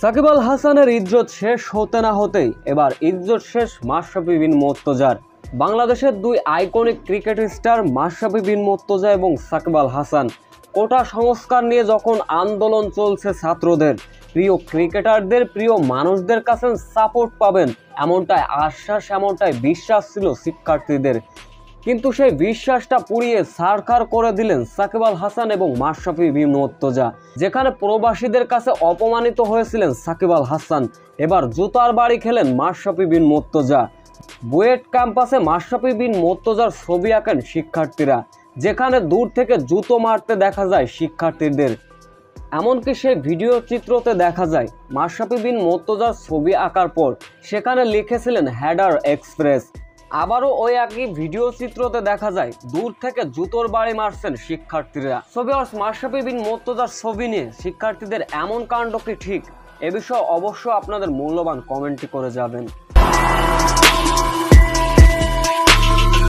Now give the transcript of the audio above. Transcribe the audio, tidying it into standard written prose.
সাকিব আল হাসানের ইজ্জত শেষ হতে না হতেই এবার ইজ্জত শেষ মাশরাফি বিন মুর্তজার। বাংলাদেশের দুই আইকনিক ক্রিকেট স্টার মাশরাফি বিন মুর্তজা এবং সাকিব আল হাসান কোটা সংস্কার নিয়ে যখন আন্দোলন চলছে, ছাত্রদের প্রিয় ক্রিকেটারদের প্রিয় মানুষদের কাছে সাপোর্ট পাবেন এমনটাই আশ্বাস, এমনটাই বিশ্বাস ছিল শিক্ষার্থীদের। কিন্তু সেই বিশ্বাসটা পুড়িয়ে ছারখার করে দিলেন সাকিব আল হাসান এবং মাশরাফি বিন মুর্তজা। যেখানে প্রবাসীদের কাছে অপমানিত হয়েছিলেন সাকিব আল হাসান, এবার জুতার বাড়ি খেলেন মাশরাফি বিন মুর্তজা। বুয়েট ক্যাম্পাসে মাশরাফি বিন মুর্তজার ছবি আঁকেন শিক্ষার্থীরা, যেখানে দূর থেকে জুতো মারতে দেখা যায় শিক্ষার্থীদের। এমনকি সেই ভিডিও চিত্রতে দেখা যায় মাশরাফি বিন মুর্তজার ছবি আঁকার পর সেখানে লিখেছিলেন হেডার এক্সপ্রেস। আবারও ওই একই ভিডিও চিত্রতে দেখা যায় দূর থেকে জুতোর বাড়ি মারছেন শিক্ষার্থীরা। মাশরাফি বিন মুর্তজার ছবি নিয়ে শিক্ষার্থীদের এমন কাণ্ড কি ঠিক? এ বিষয়ে অবশ্য আপনাদের মূল্যবান কমেন্টটি করে যাবেন।